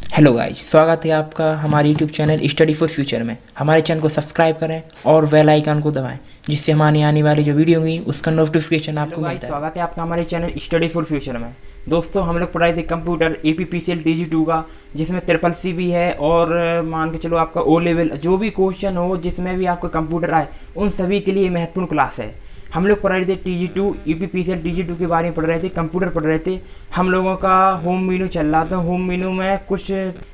Hello guys, स्वागत है आपका हमारे YouTube channel study for future में। हमारे चैनल को सब्सक्राइब करें और बेल आइकन को दबाएं, जिससे हमारी आने वाली जो वीडियो होगी उसका नोटिफिकेशन हेलो आपको गाइस, मिलता है। स्वागत है आपका हमारे चैनल स्टडी फॉर फ्यूचर में। दोस्तों, हम लोग पढ़ाई थे कंप्यूटर APPCL TG2 का, जिसमें CCC भी है और मान के चलो आपका O लेवल जो भी क्वेश्चन हो जिसमें भी आपका कंप्यूटर आए उन सभी के लिए महत्वपूर्ण क्लास है। हम लोग पढ़ रहे थे TG2 APPCL TG2 के बारे में पढ़ रहे थे, कंप्यूटर पढ़ रहे थे। हम लोगों का होम मेनू चल रहा था। होम मेनू में कुछ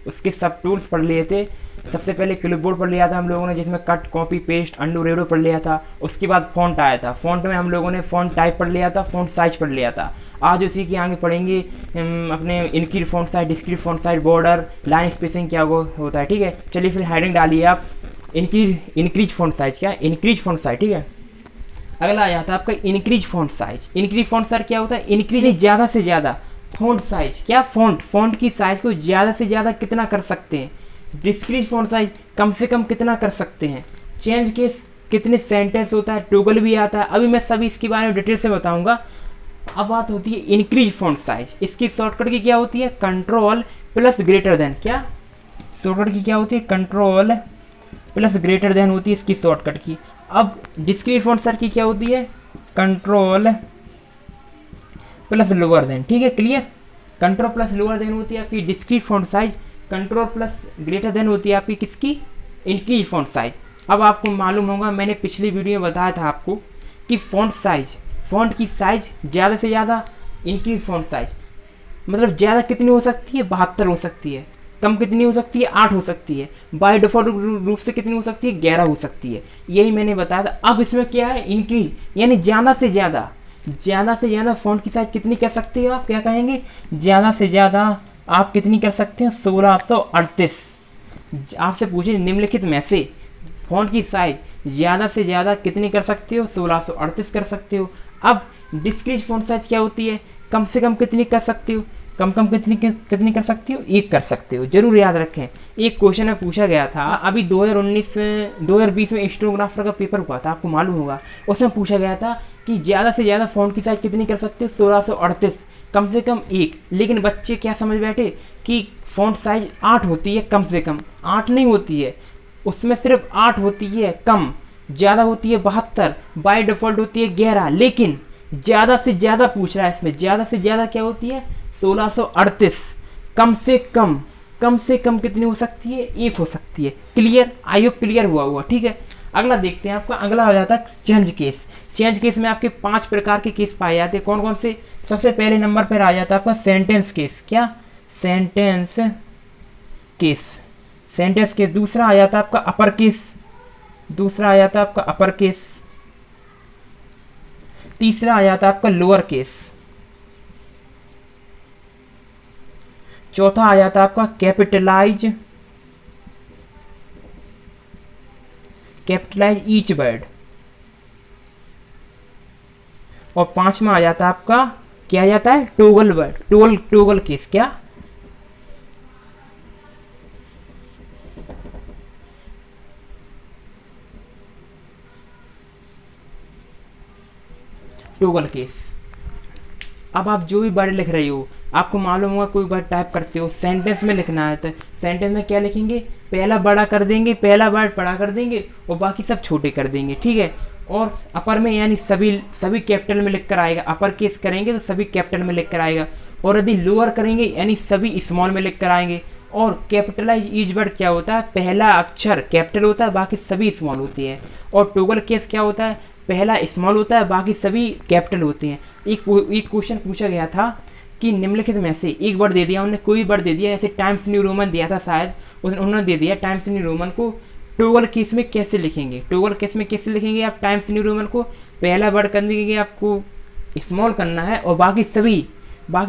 उसके सब टूल्स पढ़ लिए थे। सबसे पहले क्लिपबोर्ड पढ़ लिया था हम लोगों ने, जिसमें cut, copy, paste, undo, redo पढ़ लिया था। उसके बाद फॉन्ट आया था। फॉन्ट में हम लोगों ने फॉन्ट टाइप पढ़ लिया था, फॉन्ट साइज पढ़ लिया था। आज उसी के आगे पढ़ेंगे अपने increase font size, discrete font size, border, line spacing क्या होता है। ठीक है, चलिए फिर हेडिंग डालिए आप। इनक्रीज फॉन्ट साइज, क्या इनक्रीज फॉन्ट साइज। ठीक है, अगला आ जाता है आपका increase font size. Increase font size क्या होता है? इंक्रीज ज़्यादा से ज़्यादा, फॉन्ट साइज क्या, फॉन्ट की साइज को ज़्यादा से ज़्यादा कितना कर सकते हैं। डिस्क्रीज फॉन्ट साइज कम से कम कितना कर सकते हैं। चेंज के कितने सेंटेंस होता है, टोगल भी आता है। अभी मैं सभी इसके बारे में डिटेल से बताऊंगा। अब बात होती है इंक्रीज फॉन्ट साइज। इसकी शॉर्टकट की क्या होती है? Control plus greater than. क्या शॉर्टकट की क्या होती है? कंट्रोल प्लस ग्रेटर देन होती है इसकी शॉर्टकट की। अब डिस्क्रीट फॉन्ट साइज की क्या होती है? Control plus lower than. ठीक है, clear. Control plus lower than होती है आपकी discrete font size. Control plus greater than होती है आपकी किसकी? Increase font size. अब आपको मालूम होगा, मैंने पिछली वीडियो में बताया था आपको कि फॉन्ट साइज, फॉन्ट की साइज ज़्यादा से ज़्यादा, इंक्रीज फॉन्ट साइज मतलब ज़्यादा कितनी हो सकती है? 72 हो सकती है। कम कितनी हो सकती है? 8 हो सकती है। बाय डिफॉल्ट रूप से कितनी हो सकती है? 11 हो सकती है। यही मैंने बताया था। अब इसमें क्या है? इंक्रीज, यानी ज़्यादा से ज़्यादा, ज़्यादा से ज़्यादा फॉन्ट की साइज कितनी कर सकते हो आप? क्या कहेंगे? ज़्यादा से ज़्यादा आप कितनी कर सकते हैं? 1638। आपसे पूछे निम्नलिखित में से फॉन्ट की साइज ज़्यादा से ज़्यादा कितनी कर सकते हो? 1638 कर सकते हो। अब डिस्क्रीज फॉन्ट साइज क्या होती है? कम से कम कितनी कर सकते हो? कम कितनी कर सकती हो? 1 कर सकते हो। जरूर याद रखें, एक क्वेश्चन में पूछा गया था अभी 2019-2020 में स्टेनोग्राफर का पेपर हुआ था, आपको मालूम होगा। उसमें पूछा गया था कि ज़्यादा से ज़्यादा फॉन्ट की साइज कितनी कर सकते हो? 1638, कम से कम 1। लेकिन बच्चे क्या समझ बैठे कि फॉन्ट साइज 8 होती है, कम से कम 8 नहीं होती है, उसमें सिर्फ 8 होती है कम, ज़्यादा होती है 72, बाय डिफॉल्ट होती है 11। लेकिन ज़्यादा से ज़्यादा पूछ रहा है इसमें, ज़्यादा से ज़्यादा क्या होती है? 1638। कम से कम कितनी हो सकती है? 1 हो सकती है। क्लियर? आई होप क्लियर हुआ। ठीक है, अगला देखते हैं। आपका अगला हो जाता है चेंज केस। चेंज केस में आपके 5 प्रकार के केस पाए जाते हैं। कौन कौन से? सबसे पहले नंबर पर आ जाता है आपका सेंटेंस केस। क्या? Sentence case. Sentence case. दूसरा आ जाता है आपका अपर केस। दूसरा आ जाता है आपका अपर केस। तीसरा आ जाता है आपका लोअर केस। चौथा आ जाता है आपका कैपिटलाइज ईच वर्ड। और पांचवा आ जाता है आपका, क्या आ जाता है? Toggle word, toggle case. क्या? Toggle case. अब आप जो भी वर्ड लिख रहे हो, आपको मालूम होगा कोई वर्ड टाइप करते हो, सेंटेंस में लिखना है तो सेंटेंस में क्या लिखेंगे? पहला बड़ा कर देंगे, पहला वर्ड बड़ा कर देंगे और बाकी सब छोटे कर देंगे। ठीक है, और अपर में यानी सभी कैपिटल में लिख कर आएगा। अपर केस करेंगे तो सभी कैपिटल में लिख कर आएगा, और यदि लोअर करेंगे यानी सभी स्मॉल में लिख कर आएंगे। और कैपिटलाइज ईच वर्ड क्या होता है? पहला अक्षर कैपिटल होता है, बाकी सभी स्मॉल होती है। और टोगल केस क्या होता है? पहला स्मॉल होता है, बाकी सभी कैपिटल होते हैं। एक क्वेश्चन पूछा गया था कि निम्नलिखित में से एक वर्ड दे दिया, उन्होंने कोई वर्ड दे दिया, ऐसे टाइम्स न्यू रोमन दिया था शायद, उन्होंने दे दिया टाइम्स न्यू रोमन को टोगल केस में कैसे लिखेंगे? टोगल केस में कैसे लिखेंगे आप टाइम्स न्यू रोमन को? पहला वर्ड करने के लिए आपको स्मॉल करना है और बाकी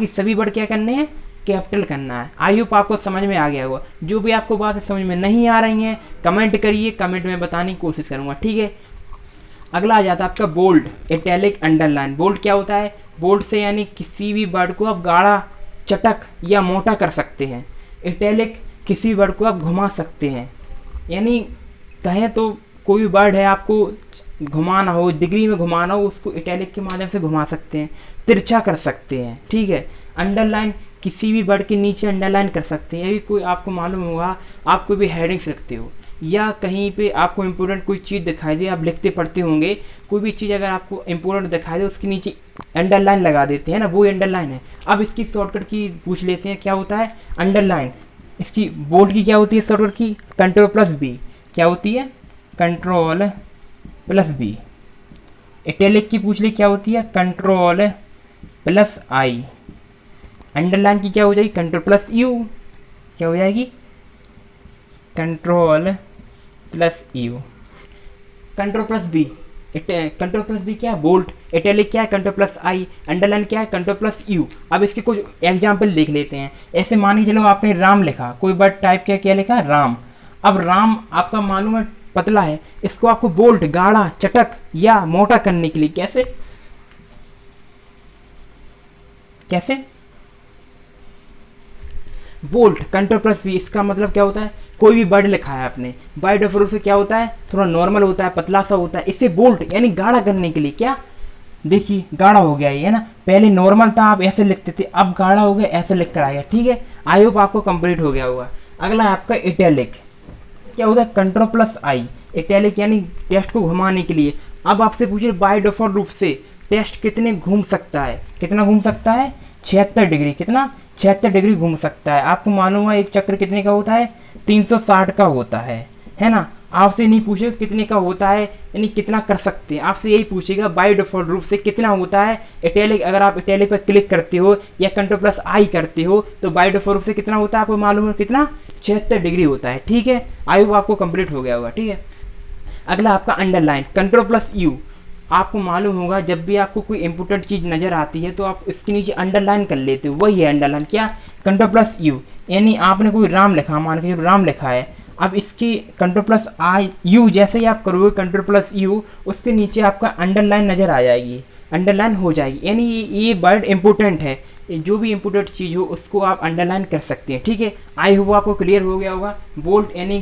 सभी वर्ड क्या करने हैं? कैपिटल करना है। आई होप आपको समझ में आ गया होगा। जो भी आपको बात समझ में नहीं आ रही है कमेंट करिए, कमेंट में बताने की कोशिश करूँगा। ठीक है, अगला आ जाता है आपका बोल्ड, इटैलिक, अंडरलाइन। बोल्ड क्या होता है? बोल्ड से यानी किसी भी वर्ड को आप गाढ़ा, चटक या मोटा कर सकते हैं। इटैलिक, किसी वर्ड को आप घुमा सकते हैं, यानी कहें तो कोई वर्ड है आपको घुमाना हो, डिग्री में घुमाना हो, उसको इटैलिक के माध्यम से घुमा सकते हैं, तिरछा कर सकते हैं। ठीक है, अंडरलाइन, किसी भी वर्ड के नीचे अंडरलाइन कर सकते हैं। यही कोई आपको मालूम होगा, आप कोई भी हेडिंग्स लिखते हो या कहीं पे आपको इम्पोर्टेंट कोई चीज़ दिखाई दे, आप लिखते पढ़ते होंगे, कोई भी चीज़ अगर आपको इम्पोर्टेंट दिखाई दे उसके नीचे अंडरलाइन लगा देते हैं ना, वो अंडरलाइन है। अब इसकी शॉर्टकट की पूछ लेते हैं, क्या होता है अंडरलाइन। इसकी बोल्ड की क्या होती है शॉर्टकट की, Ctrl+B। क्या होती है Ctrl+B। इटैलिक की पूछ ले क्या होती है Ctrl+I। अंडरलाइन की क्या हो जाएगी Ctrl+U। क्या हो जाएगी Ctrl+U। Ctrl+B। Ctrl+B क्या है बोल्ट, इटैलिक क्या है Ctrl+I, अंडरलाइन क्या है Ctrl+U। अब इसके कुछ एग्जाम्पल देख लेते हैं। ऐसे मान के चलो आपने राम लिखा, कोई वर्ड टाइप क्या लिखा राम। अब राम आपका मालूम है पतला है, इसको आपको बोल्ट गाढ़ा चटक या मोटा करने के लिए कैसे बोल्ट Ctrl+V। इसका मतलब क्या होता है, कोई भी वर्ड लिखा है आपने, बाय डिफॉल्ट से क्या होता है थोड़ा नॉर्मल होता है, पतला सा होता है। इसे बोल्ट यानी गाढ़ा करने के लिए क्या, देखिए गाढ़ा हो गया ये है ना, पहले नॉर्मल था आप ऐसे लिखते थे, अब गाढ़ा हो गया ऐसे लिख कर आएगा। ठीक है, आई होप आपको कंप्लीट हो गया होगा। अगला आपका इटैलिक, क्या होता है Ctrl+I। इटैलिक यानी टेक्स्ट को घुमाने के लिए। अब आपसे पूछिए बाय डिफॉल्ट रूप से टेक्स्ट कितने घूम सकता है, कितना घूम सकता है 76 डिग्री। कितना 76 डिग्री घूम सकता है। आपको मालूम है एक चक्र कितने का होता है 360 का होता है ना। आपसे नहीं पूछेगा कितने का होता है यानी कितना कर सकते हैं, आपसे यही पूछेगा बाय डिफॉल्ट रूप से कितना होता है इटैलिक। अगर आप इटैलिक पर क्लिक करते हो या Ctrl+I करते हो तो बाय डिफॉल्ट रूप से कितना होता है आपको मालूम है कितना 76 डिग्री होता है। ठीक है, आई होप आपको कंप्लीट हो गया होगा। ठीक है, अगला आपका अंडरलाइन Ctrl+U। आपको मालूम होगा जब भी आपको कोई इंपॉर्टेंट चीज़ नज़र आती है तो आप इसके नीचे अंडरलाइन कर लेते हो, वही है अंडरलाइन। क्या Ctrl+U यानी आपने कोई राम लिखा, मान के राम लिखा है, अब इसकी Ctrl+U जैसे ही आप करोगे Ctrl+U उसके नीचे आपका अंडरलाइन नज़र आ जाएगी, अंडरलाइन हो जाएगी। यानी ये वर्ड इंपॉर्टेंट है, जो भी इंपॉर्टेंट चीज़ हो उसको आप अंडरलाइन कर सकते हैं। ठीक है, आई होप आपको क्लियर हो गया होगा। बोल्ट यानी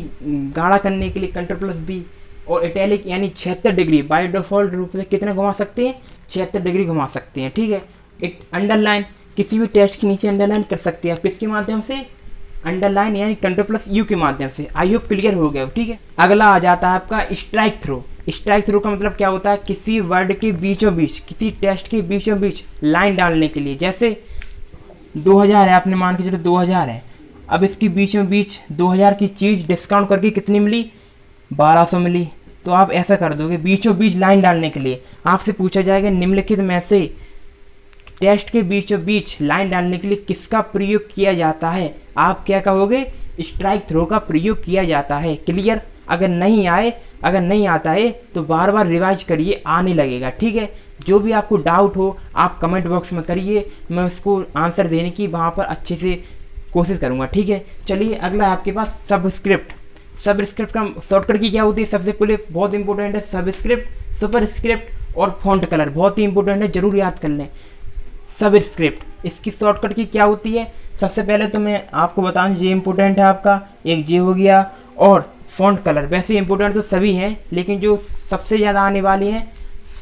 गाढ़ा करने के लिए Ctrl+B और इटैलिक यानी 76 डिग्री बाय डिफॉल्ट रूप से कितना घुमा सकते हैं 76 डिग्री घुमा सकते हैं। ठीक है, एक अंडरलाइन किसी भी टेक्स्ट के नीचे अंडरलाइन कर सकते हैं आप किसके माध्यम से, अंडरलाइन यानी Ctrl+U के माध्यम से। आई होप क्लियर हो गया। ठीक है, अगला आ जाता है आपका स्ट्राइक थ्रो। स्ट्राइक थ्रो का मतलब क्या होता है, किसी वर्ड के बीचों बीच, किसी टेक्स्ट के बीचों बीच लाइन डालने के लिए। जैसे 2000 है, आपने मान के चलो 2000 है, अब इसके बीचों बीच 2000 की चीज़ डिस्काउंट करके कितनी मिली 1200 मिली, तो आप ऐसा कर दोगे बीचों बीच लाइन डालने के लिए। आपसे पूछा जाएगा निम्नलिखित में से टेक्स्ट के बीचों बीच लाइन डालने के लिए किसका प्रयोग किया जाता है, आप क्या कहोगे स्ट्राइक थ्रो का प्रयोग किया जाता है। क्लियर, अगर नहीं आता है तो बार बार रिवाइज करिए, आने लगेगा। ठीक है, जो भी आपको डाउट हो आप कमेंट बॉक्स में करिए, मैं उसको आंसर देने की वहाँ पर अच्छे से कोशिश करूँगा। ठीक है, चलिए अगला आपके पास सबस्क्रिप्ट। सबस्क्रिप्ट का शॉर्टकट की क्या होती है, सबसे पहले बहुत इंपॉर्टेंट है सबस्क्रिप्ट, सुपरस्क्रिप्ट और फॉन्ट कलर, बहुत ही इंपॉर्टेंट है, जरूर याद कर लें। सबस्क्रिप्ट इसकी शॉर्टकट की क्या होती है, सबसे पहले तो मैं आपको बता दूं ये इंपॉर्टेंट है आपका, एक जे हो गया, और फॉन्ट कलर। वैसे इंपॉर्टेंट तो सभी हैं लेकिन जो सबसे ज़्यादा आने वाली हैं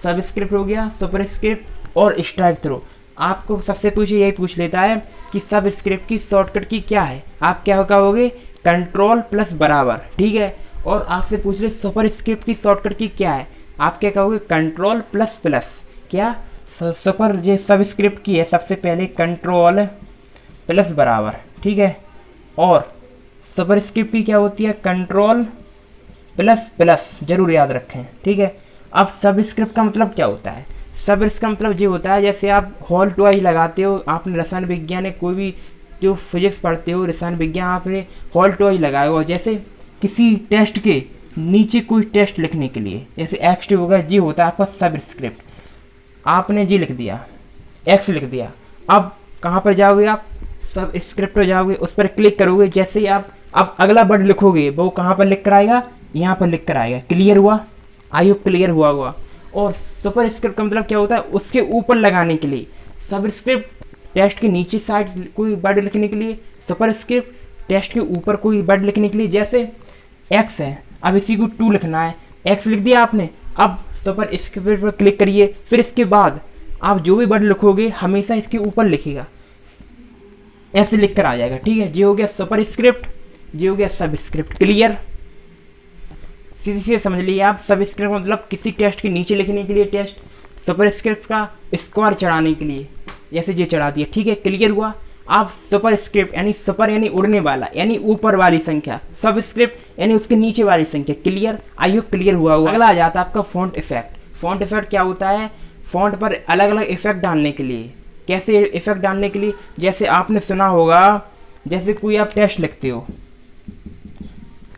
सबस्क्रिप्ट हो गया, सुपरस्क्रिप्ट और स्ट्राइक थ्रो। आपको सबसे पूछे यही पूछ लेता है कि सबस्क्रिप्ट की शॉर्टकट की क्या है, आप क्या कहोगे Ctrl+। ठीक है, और आपसे पूछ ले सुपरस्क्रिप्ट की शॉर्टकट की क्या है, आप क्या कहोगे Ctrl++। क्या सुपर ये सबस्क्रिप्ट की है, सबसे पहले Ctrl+। ठीक है, और सुपरस्क्रिप्ट की क्या होती है Ctrl++, जरूर याद रखें। ठीक है, अब सबस्क्रिप्ट का मतलब क्या होता है, सबस्क्रिप्ट का मतलब ये होता है जैसे आप हॉल ट्वाइज लगाते हो, आपने रसायन विज्ञान है कोई भी जो फिजिक्स पढ़ते हो रसायन विज्ञान, आपने हॉल ट्वाइज लगाया हुआ, जैसे किसी टेस्ट के नीचे कोई टेस्ट लिखने के लिए, जैसे X होगा, जी होता है आपका सबस्क्रिप्ट। आपने जी लिख दिया, X लिख दिया, अब कहाँ पर जाओगे आप सबस्क्रिप्ट पर जाओगे, उस पर क्लिक करोगे, जैसे ही आप अब अगला वर्ड लिखोगे वो कहाँ पर लिख कर आएगा, यहाँ पर लिख कर आएगा। क्लियर हुआ, आई होप क्लियर हुआ। और सुपरस्क्रिप्ट का मतलब क्या होता है, उसके ऊपर लगाने के लिए। सबस्क्रिप्ट टेक्स्ट के नीचे साइड कोई वर्ड लिखने के लिए, सुपरस्क्रिप्ट टेक्स्ट के ऊपर कोई वर्ड लिखने के लिए। जैसे X है, अब इसी को 2 लिखना है, X लिख दिया आपने, अब सुपरस्क्रिप्ट पर क्लिक करिए, फिर इसके बाद आप जो भी वर्ड लिखोगे हमेशा इसके ऊपर लिखिएगा। ऐसे लिख कर आ जाएगा। ठीक है, ये हो गया सुपर स्क्रिप्ट, ये हो गया सब स्क्रिप्ट। क्लियर, सीधे सीधे समझ लीजिए आप। सब स्क्रिप्ट मतलब किसी टेस्ट के नीचे लिखने के लिए टेस्ट, सुपर स्क्रिप्ट का स्क्वायर चढ़ाने के लिए, जैसे ये चढ़ा दिया। ठीक है, क्लियर हुआ। आप सुपर स्क्रिप्ट यानी सुपर यानी उड़ने वाला यानी ऊपर वाली संख्या, सब स्क्रिप्ट यानी उसके नीचे वाली संख्या। क्लियर, आई होप क्लियर हुआ होगा। अगला आ जाता है आपका फॉन्ट इफेक्ट। फॉन्ट इफेक्ट क्या होता है? फॉन्ट पर अलग अलग इफेक्ट डालने के लिए। कैसे इफेक्ट डालने के लिए? जैसे आपने सुना होगा, जैसे कोई आप टेस्ट लिखते हो,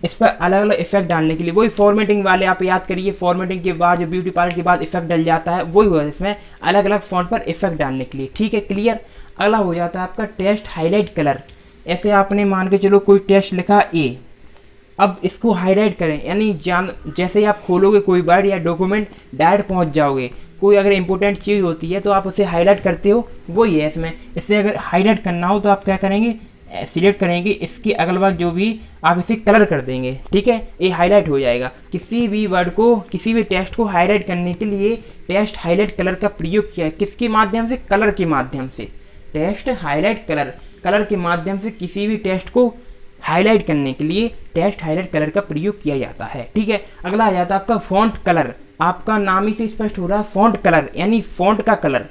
इस पर अलग अलग इफेक्ट डालने के लिए, वही फॉर्मेटिंग वाले आप याद करिए, फॉर्मेटिंग के बाद जो ब्यूटी पार्लर के बाद इफेक्ट डल जाता है, वही हुआ इसमें अलग अलग फॉन्ट पर इफेक्ट डालने के लिए। ठीक है, क्लियर। अगला हो जाता है आपका टेस्ट हाईलाइट कलर। ऐसे आपने मान के चलो कोई टेस्ट लिखा ए, अब इसको हाईलाइट करें, यानी जैसे ही आप खोलोगे कोई वर्ड या डॉक्यूमेंट डायरेक्ट पहुंच जाओगे। कोई अगर इंपॉर्टेंट चीज़ होती है तो आप उसे हाईलाइट करते हो, वही है इसमें। इससे अगर हाईलाइट करना हो तो आप क्या करेंगे, सिलेक्ट करेंगे, इसके अगल बगल जो भी आप इसे कलर कर देंगे। ठीक है, ये हाईलाइट हो जाएगा। किसी भी वर्ड को, किसी भी टेक्स्ट को हाईलाइट करने के लिए टेस्ट हाईलाइट कलर का प्रयोग किया है। किसके माध्यम से? कलर के माध्यम से। टेस्ट हाईलाइट कलर, कलर के माध्यम से किसी भी टेक्स्ट को हाईलाइट करने के लिए टेस्ट हाईलाइट कलर का प्रयोग किया जाता है। ठीक है, अगला आ जाता है आपका फॉन्ट कलर। आपका नाम ही से स्पष्ट हो रहा है, फॉन्ट कलर यानी फॉन्ट का कलर।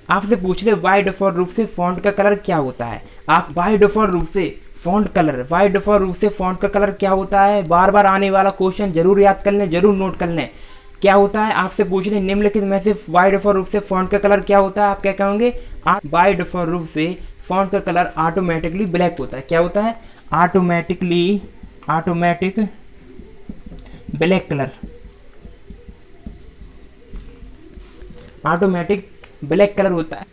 आपसे पूछ ले बाय डिफॉल्ट रूप से फॉन्ट का कलर क्या होता है, आप बाय डिफॉल्ट रूप से फॉन्ट कलर, बाय डिफॉल्ट रूप से फॉन्ट का कलर क्या होता है, बार बार आने वाला क्वेश्चन जरूर याद कर लें, जरूर नोट कर लें। क्या होता है? आपसे पूछ लें निम्नलिखित में से बाय डिफॉल्ट रूप से फॉन्ट का कलर क्या होता है, आप क्या कहोगे? बाय डिफॉल्ट रूप से फॉन्ट का कलर ऑटोमेटिकली ब्लैक होता है। क्या होता है? Automatic black colour, automatic black colour होता है।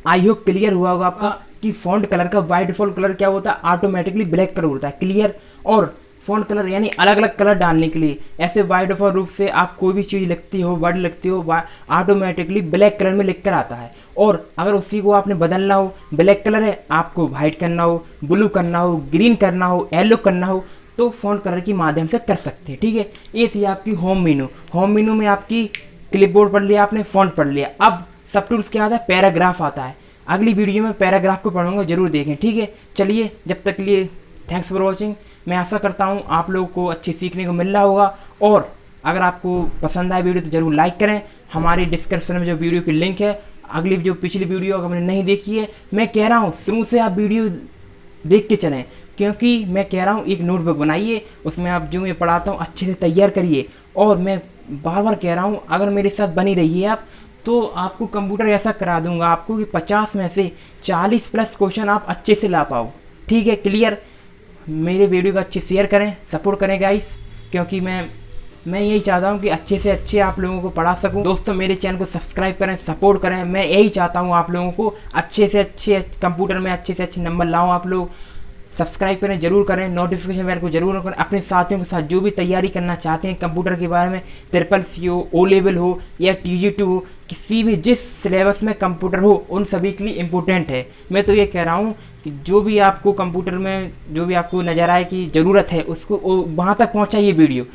आई होप क्लियर हुआ होगा आपका कि फॉन्ट कलर का बाय डिफॉल्ट कलर क्या होता है, ऑटोमेटिकली ब्लैक कलर होता है। क्लियर। और फॉन्ट कलर यानी अलग अलग कलर डालने के लिए, ऐसे बाय डिफॉल्ट रूप से आप कोई भी चीज़ लिखती हो, वर्ड लिखती हो, ऑटोमेटिकली ब्लैक कलर में लिख कर आता है। और अगर उसी को आपने बदलना हो, ब्लैक कलर है, आपको वाइट करना हो, ब्लू करना हो, ग्रीन करना हो, येलो करना हो, तो फॉन्ट कलर के माध्यम से कर सकते हैं। ठीक है, ये थी आपकी होम मेनू। होम मेनू में आपकी क्लिपबोर्ड पढ़ लिया आपने, फॉन्ट पढ़ लिया। अब सब टूल्स क्या आता है? पैराग्राफ आता है। अगली वीडियो में पैराग्राफ को पढ़ूंगा, जरूर देखें। ठीक है, चलिए जब तक के लिए थैंक्स फॉर वॉचिंग। मैं आशा करता हूँ आप लोगों को अच्छी सीखने को मिल रहा होगा, और अगर आपको पसंद आए वीडियो तो जरूर लाइक करें। हमारी डिस्क्रिप्शन में जो वीडियो की लिंक है, अगली जो पिछली वीडियो अगर मैंने नहीं देखी है, मैं कह रहा हूँ शुरू से आप वीडियो देख के चलें, क्योंकि मैं कह रहा हूँ एक नोटबुक बनाइए, उसमें आप जो मैं पढ़ाता हूँ अच्छे से तैयार करिए। और मैं बार बार कह रहा हूँ अगर मेरे साथ बनी रहिए आप, तो आपको कंप्यूटर ऐसा करा दूंगा आपको कि 50 में से 40 प्लस क्वेश्चन आप अच्छे से ला पाओ। ठीक है, क्लियर। मेरे वीडियो को अच्छे शेयर करें, सपोर्ट करें गाइस, क्योंकि मैं यही चाहता हूँ कि अच्छे से अच्छे आप लोगों को पढ़ा सकूँ। दोस्तों मेरे चैनल को सब्सक्राइब करें, सपोर्ट करें। मैं यही चाहता हूँ आप लोगों को अच्छे से अच्छे कंप्यूटर में अच्छे से अच्छे नंबर लाऊँ। आप लोग सब्सक्राइब करें, जरूर करें, नोटिफिकेशन बेल को जरूर करें। अपने साथियों के साथ जो भी तैयारी करना चाहते हैं कंप्यूटर के बारे में, CCC हो, O लेवल हो या TG2 हो, किसी भी जिस सिलेबस में कंप्यूटर हो, उन सभी के लिए इम्पोर्टेंट है। मैं तो ये कह रहा हूँ कि जो भी आपको कंप्यूटर में जो भी आपको नज़र आए कि ज़रूरत है, उसको वहाँ तक पहुँचाइए वीडियो।